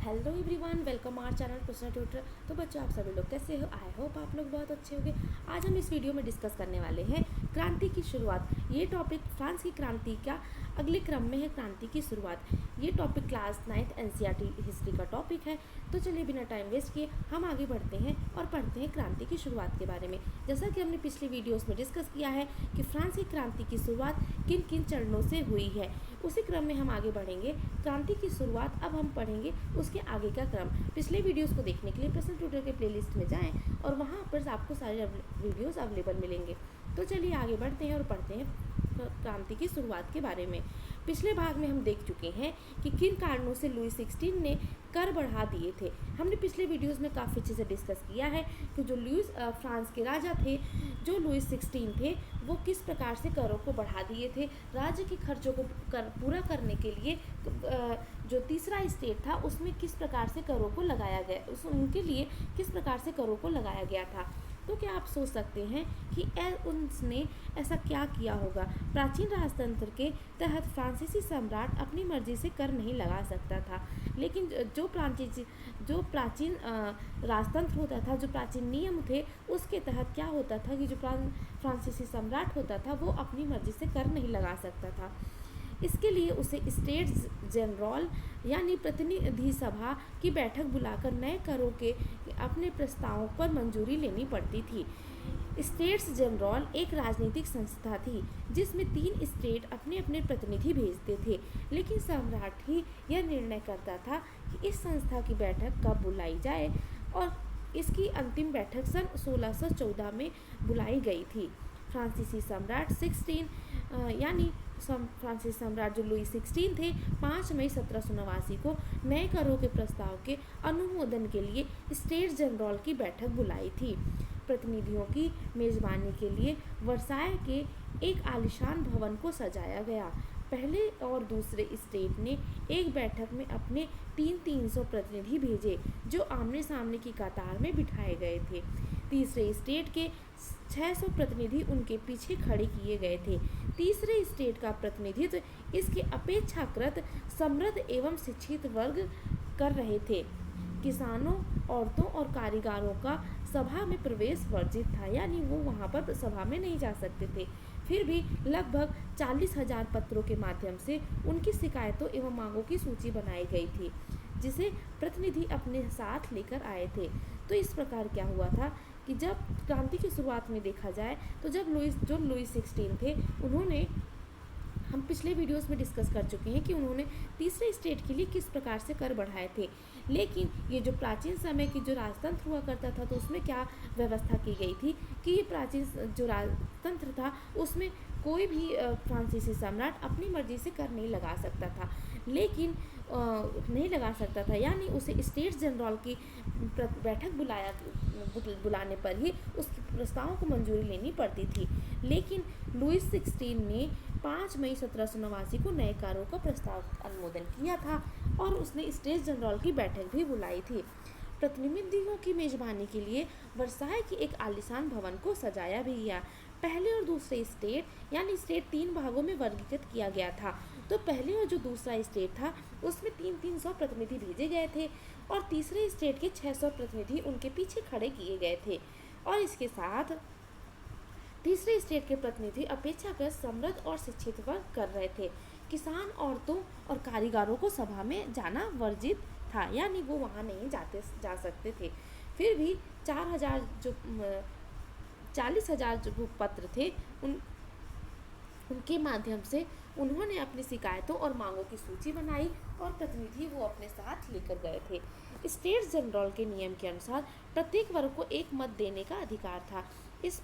Hello everyone, welcome our channel personal tutor. तो बच्चों, आप सभी लोग कैसे हो? आई होप आप लोग बहुत अच्छे होंगे। आज हम इस वीडियो में डिस्कस करने वाले हैं क्रांति की शुरुआत। ये टॉपिक फ्रांस की क्रांति का अगले क्रम में है, क्रांति की शुरुआत। ये topic class 9th NCERT history का टॉपिक है। तो चलिए बिना टाइम वेस्ट किए हम आगे बढ़ते हैं और पढ़ते हैं क्रांति की शुरुआत के बारे में। जैसा कि हमने पिछली वीडियोस में डिस्कस किया है कि फ्रांस की क्रांति की शुरुआत किन किन चरणों से हुई है, उसी क्रम में हम आगे बढ़ेंगे। क्रांति की शुरुआत अब हम पढ़ेंगे उसके आगे का क्रम। पिछले वीडियोस को देखने के लिए पर्सनल ट्यूटर के प्लेलिस्ट में जाएं और वहां पर आपको सारे वीडियोस अवेलेबल मिलेंगे। तो चलिए आगे बढ़ते हैं और पढ़ते हैं क्रांति की शुरुआत के बारे में। पिछले भाग में हम देख चुके हैं कि किन कारणों से लुई 16 ने कर बढ़ा दिए थे। हमने पिछले वीडियोस में काफ़ी अच्छे से डिस्कस किया है कि जो फ्रांस के राजा थे, जो लुई 16 थे, वो किस प्रकार से करों को बढ़ा दिए थे। राज्य के खर्चों को पूरा करने के लिए जो तीसरा स्टेट था उसमें किस प्रकार से करों को लगाया गया, उनके लिए किस प्रकार से करों को लगाया गया था। तो क्या आप सोच सकते हैं कि उसने ऐसा क्या किया होगा? प्राचीन राजतंत्र के तहत फ्रांसीसी सम्राट अपनी मर्जी से कर नहीं लगा सकता था, लेकिन जो प्राचीन राजतंत्र होता था, जो प्राचीन नियम थे, उसके तहत क्या होता था कि जो फ्रांसीसी सम्राट होता था वो अपनी मर्जी से कर नहीं लगा सकता था। इसके लिए उसे स्टेट्स जनरल यानी प्रतिनिधि सभा की बैठक बुलाकर नए करों के अपने प्रस्तावों पर मंजूरी लेनी पड़ती थी। स्टेट्स जनरल एक राजनीतिक संस्था थी जिसमें 3 स्टेट अपने अपने प्रतिनिधि भेजते थे, लेकिन सम्राट ही यह निर्णय करता था कि इस संस्था की बैठक कब बुलाई जाए, और इसकी अंतिम बैठक सन 1614 में बुलाई गई थी। फ्रांसीसी सम्राट 16 यानी फ्रांसीसी सम्राट जो लुई 16 थे, 5 मई 1789 को नए करों के प्रस्ताव के अनुमोदन के लिए स्टेट्स जनरल की बैठक बुलाई थी। प्रतिनिधियों की मेजबानी के लिए वर्साय के एक आलीशान भवन को सजाया गया। पहले और दूसरे स्टेट ने एक बैठक में अपने 300 प्रतिनिधि भेजे, जो आमने सामने की कतार में बिठाए गए थे। तीसरे स्टेट के 600 प्रतिनिधि उनके पीछे खड़े किए गए थे। तीसरे स्टेट का प्रतिनिधित्व इसके अपेक्षाकृत समृद्ध एवं शिक्षित वर्ग कर रहे थे। किसानों, औरतों और कारीगरों का सभा में प्रवेश वर्जित था, यानी वो वहाँ पर सभा में नहीं जा सकते थे। फिर भी लगभग 40,000 पत्रों के माध्यम से उनकी शिकायतों एवं मांगों की सूची बनाई गई थी, जिसे प्रतिनिधि अपने साथ लेकर आए थे। तो इस प्रकार क्या हुआ था कि जब क्रांति की शुरुआत में देखा जाए तो जब लुई 16 थे, उन्होंने, हम पिछले वीडियोस में डिस्कस कर चुके हैं कि उन्होंने तीसरे स्टेट के लिए किस प्रकार से कर बढ़ाए थे। लेकिन ये जो प्राचीन समय की जो राजतंत्र हुआ करता था, तो उसमें क्या व्यवस्था की गई थी कि ये प्राचीन जो राजतंत्र था उसमें कोई भी फ्रांसीसी सम्राट अपनी मर्जी से कर नहीं लगा सकता था, लेकिन नहीं लगा सकता था, यानी उसे स्टेट्स जनरल की बैठक बुलाने पर ही उस प्रस्तावों को मंजूरी लेनी पड़ती थी। लेकिन लुई 16 ने 5 मई 1789 को नए कारों का प्रस्ताव अनुमोदन किया था और उसने स्टेट्स जनरल की बैठक भी बुलाई थी। प्रतिनिधियों की मेजबानी के लिए वर्साय के एक आलीशान भवन को सजाया भी गया। पहले और दूसरे स्टेट यानी स्टेट 3 भागों में वर्गीकृत किया गया था। तो पहले और जो दूसरा स्टेट था उसमें 300 प्रतिनिधि भेजे गए थे और तीसरे स्टेट के 600 प्रतिनिधि उनके पीछे खड़े किए गए थे। और इसके साथ तीसरे स्टेट के प्रतिनिधि अपेक्षाकृत समृद्ध और शिक्षित वर्ग कर रहे थे। किसान, औरतों और कारीगरों को सभा में जाना वर्जित था, यानी वो वहाँ नहीं जा सकते थे। फिर भी 40,000 जो पत्र थे उनके माध्यम से उन्होंने अपनी शिकायतों और मांगों की सूची बनाई और प्रतिनिधि वो अपने साथ लेकर गए थे। स्टेट्स जनरल के नियम के अनुसार प्रत्येक वर्ग को एक मत देने का अधिकार था। इस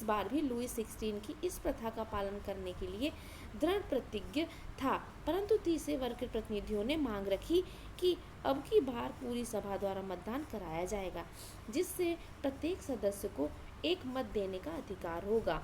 बार भी लुई 16 की इस प्रथा का पालन करने के लिए दृढ़ प्रतिज्ञ था, परंतु तीसरे वर्ग के प्रतिनिधियों ने मांग रखी कि अब की बार पूरी सभा द्वारा मतदान कराया जाएगा, जिससे प्रत्येक सदस्य को एक मत देने का अधिकार होगा।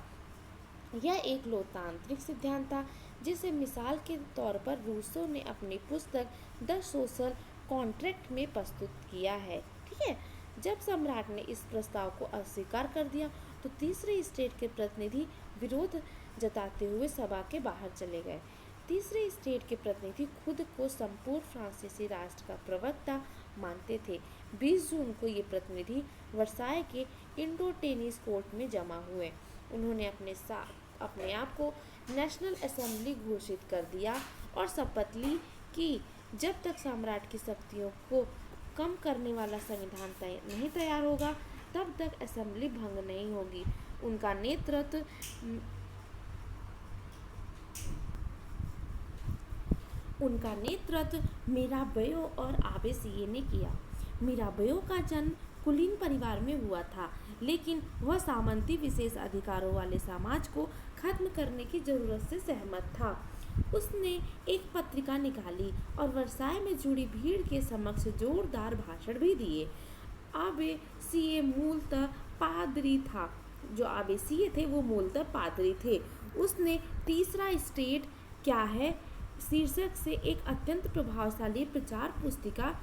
यह एक लोकतांत्रिक सिद्धांत था, जिसे मिसाल के तौर पर रूसो ने अपनी पुस्तक द सोशल कॉन्ट्रैक्ट में प्रस्तुत किया है। ठीक है, जब सम्राट ने इस प्रस्ताव को अस्वीकार कर दिया तो तीसरे स्टेट के प्रतिनिधि विरोध जताते हुए सभा के बाहर चले गए। तीसरे स्टेट के प्रतिनिधि खुद को संपूर्ण फ्रांसीसी राष्ट्र का प्रवक्ता मानते थे। 20 जून को ये प्रतिनिधि वर्साय के इंडो टेनिस कोर्ट में जमा हुए। उन्होंने अपने आप को नेशनल असेंबली घोषित कर दिया और शपथ ली कि जब तक सम्राट की शक्तियों को कम करने वाला संविधान नहीं तैयार होगा तब तक असेंबली भंग नहीं होगी। उनका नेतृत्व मिराबेयो और आबेसिये ने किया। मिराबेयो का जन्म कुलीन परिवार में हुआ था, लेकिन वह सामंती विशेष अधिकारों वाले समाज को खत्म करने की जरूरत से सहमत था। उसने एक पत्रिका निकाली और वर्साय में जुड़ी भीड़ के समक्ष जोरदार भाषण भी दिए। आबेसिये मूलतः पादरी था। जो आबेसिये थे वो मूलतः पादरी थे। उसने तीसरा स्टेट क्या है शीर्षक से एक अत्यंत प्रभावशाली प्रचार पुस्तिका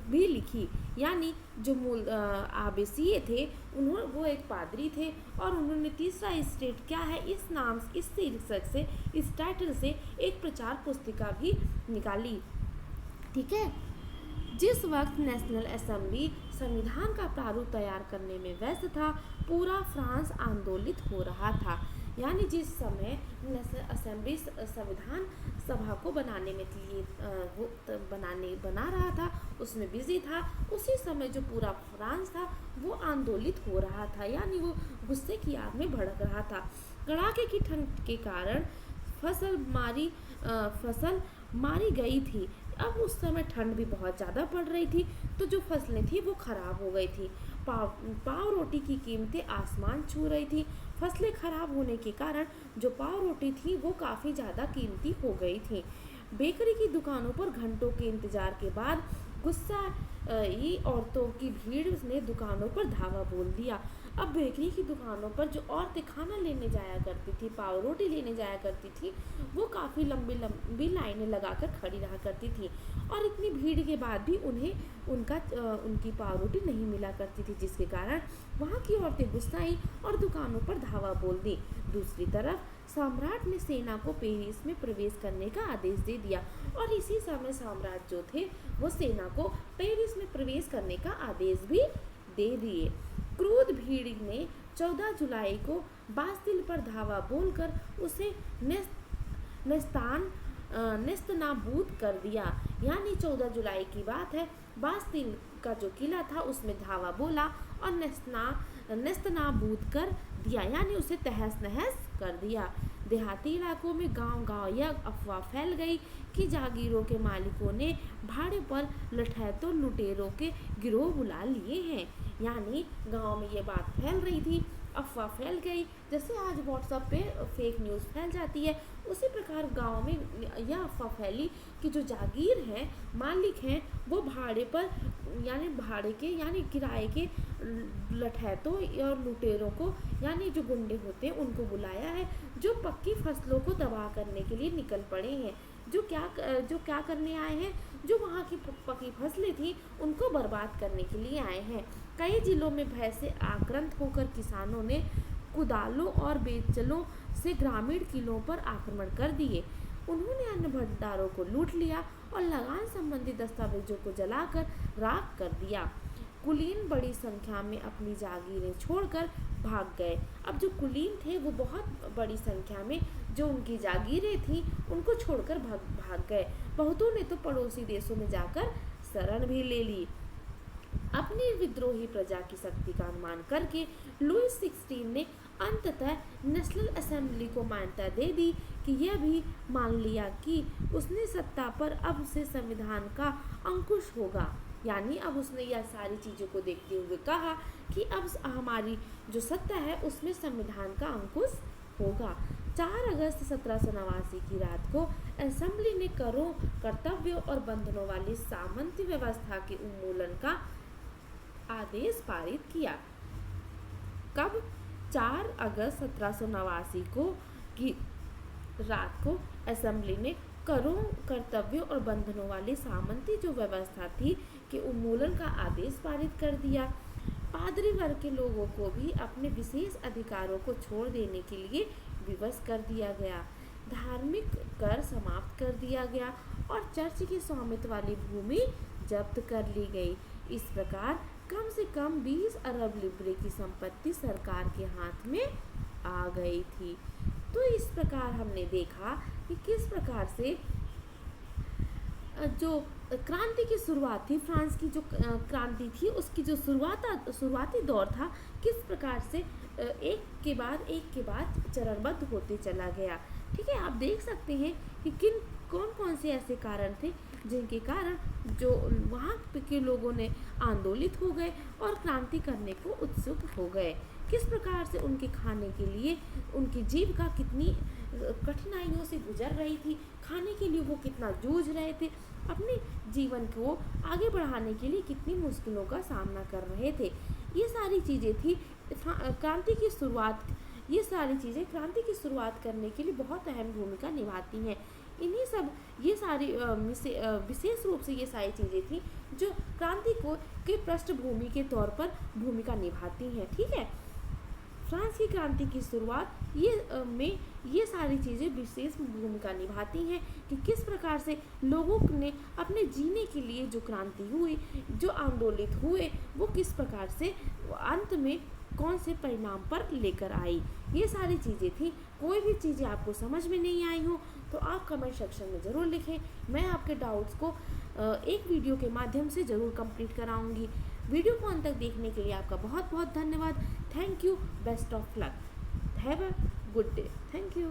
भी लिखी। यानी जो मूल आबेसिये थे वो एक पादरी थे और उन्होंने तीसरा स्टेट क्या है इस शीर्षक से, इस टाइटल से एक प्रचार पुस्तिका भी निकाली। ठीक है। जिस वक्त नेशनल असेंबली संविधान का प्रारूप तैयार करने में व्यस्त था, पूरा फ्रांस आंदोलित हो रहा था। यानी जिस समय नेशनल असेंबली संविधान सभा को बनाने में बना रहा था, उसमें बिजी था, उसी समय जो पूरा फ्रांस था वो आंदोलित हो रहा था, यानी वो गुस्से की आग में भड़क रहा था। कड़ाके की ठंड के कारण फसल मारी गई थी। अब उस समय ठंड भी बहुत ज़्यादा पड़ रही थी, तो जो फसलें थी वो खराब हो गई थी। पाव रोटी की कीमतें आसमान छू रही थी। फसलें खराब होने के कारण जो पाव रोटी थी वो काफ़ी ज़्यादा कीमती हो गई थी। बेकरी की दुकानों पर घंटों के इंतजार के बाद गुस्साई औरतों की भीड़ ने दुकानों पर धावा बोल दिया। अब बेकरी की दुकानों पर जो औरतें खाना लेने जाया करती थी, पाव रोटी लेने जाया करती थी, वो काफ़ी लंबी लाइनें लगाकर खड़ी रहा करती थी और इतनी भीड़ के बाद भी उनकी पाव रोटी नहीं मिला करती थी, जिसके कारण वहाँ की औरतें गुस्साई और दुकानों पर धावा बोल दी। दूसरी तरफ सम्राट ने सेना को पेरिस में प्रवेश करने का आदेश दे दिया और इसी समय सम्राट जो थे वो सेना को पेरिस में प्रवेश करने का आदेश भी दे दिए। क्रोध भीड़ ने 14 जुलाई को बास्तिल पर धावा बोलकर उसे नेस्तनाबूद कर दिया। यानी 14 जुलाई की बात है, बास्तिल का जो किला था उसमें धावा बोला और नेस्तनाबूद कर दिया, यानी उसे तहस नहस कर दिया। देहाती इलाकों में गांव-गांव यह अफवाह फैल गई कि जागीरों के मालिकों ने भाड़े पर लठैतों लुटेरों के गिरोह बुला लिए हैं। यानी गांव में ये बात फैल रही थी, अफवाह फैल गई, जैसे आज व्हाट्सएप पे फेक न्यूज़ फैल जाती है, उसी प्रकार गांव में यह अफवाह फैली कि जो जागीर हैं, मालिक हैं, वो भाड़े पर यानी किराए के लठैतों और लुटेरों को, यानी जो गुंडे होते हैं उनको बुलाया है, जो पक्की फसलों को तबाह करने के लिए निकल पड़े हैं। जो क्या करने आए हैं, जो वहाँ की पक्की फसलें थी उनको बर्बाद करने के लिए आए हैं। कई जिलों में भय से आक्रांत होकर किसानों ने कुदालों और बेचलों से ग्रामीण किलों पर आक्रमण कर दिए। उन्होंने अन्न भंडारों को लूट लिया और लगान संबंधी दस्तावेजों को जलाकर राख कर दिया। कुलीन बड़ी संख्या में अपनी जागीरें छोड़कर भाग गए। अब जो कुलीन थे वो बहुत बड़ी संख्या में जो उनकी जागीरें थी उनको छोड़कर भाग गए। बहुतों ने तो पड़ोसी देशों में जाकर शरण भी ले ली। अपनी विद्रोही प्रजा की शक्ति का अनुमान करके लुईस 16 ने अंततः नेशनल असेंबली को मान्यता दे दी कि यह भी मान लिया कि उसने सत्ता पर अब से संविधान का अंकुश होगा। यानी अब उसने यह सारी चीज़ों को देखते हुए कहा कि अब हमारी जो सत्ता है उसमें संविधान का अंकुश होगा। 4 अगस्त 1789 की रात को असेंबली ने करों, कर्तव्यों और बंधनों वाली सामंती व्यवस्था के उन्मूलन का आदेश पारित किया। कब? 4 अगस्त 1789 की रात को असेंबली ने करों, कर्तव्यों और बंधनों वाली सामंती जो व्यवस्था थी के उन्मूलन का आदेश पारित कर दिया। पादरी वर्ग के लोगों को भी अपने विशेष अधिकारों को छोड़ देने के लिए विवश कर दिया गया। धार्मिक कर समाप्त कर दिया गया और चर्च की स्वामित्व वाली भूमि जब्त कर ली गई। इस प्रकार कम से कम 20 अरब लिब्रे की संपत्ति सरकार के हाथ में आ गई थी। तो इस प्रकार हमने देखा कि किस प्रकार से जो क्रांति की शुरुआत थी, फ्रांस की जो क्रांति थी उसकी जो शुरुआती दौर था, किस प्रकार से एक के बाद चरणबद्ध होते चला गया। ठीक है, आप देख सकते हैं कि कौन कौन से ऐसे कारण थे जिनके कारण जो वहाँ के लोगों ने आंदोलित हो गए और क्रांति करने को उत्सुक हो गए। किस प्रकार से उनके खाने के लिए उनकी जीविका कितनी कठिनाइयों से गुजर रही थी, खाने के लिए वो कितना जूझ रहे थे, अपने जीवन को आगे बढ़ाने के लिए कितनी मुश्किलों का सामना कर रहे थे। ये सारी चीज़ें थी क्रांति की शुरुआत। ये सारी चीज़ें क्रांति की शुरुआत करने के लिए बहुत अहम भूमिका निभाती हैं। इन्हीं सब ये सारी विशेष रूप से ये सारी चीज़ें थी जो क्रांति को के पृष्ठभूमि के तौर पर भूमिका निभाती हैं। ठीक है, फ्रांस की क्रांति की शुरुआत में ये सारी चीज़ें विशेष भूमिका निभाती हैं कि किस प्रकार से लोगों ने अपने जीने के लिए जो क्रांति हुई, जो आंदोलित हुए, वो किस प्रकार से अंत में कौन से परिणाम पर लेकर आई। ये सारी चीज़ें थी। कोई भी चीज़ें आपको समझ में नहीं आई हो तो आप कमेंट सेक्शन में ज़रूर लिखें। मैं आपके डाउट्स को एक वीडियो के माध्यम से ज़रूर कंप्लीट कराऊंगी। वीडियो को अंत तक देखने के लिए आपका बहुत बहुत धन्यवाद। Thank you. Best of luck. Have a good day. Thank you.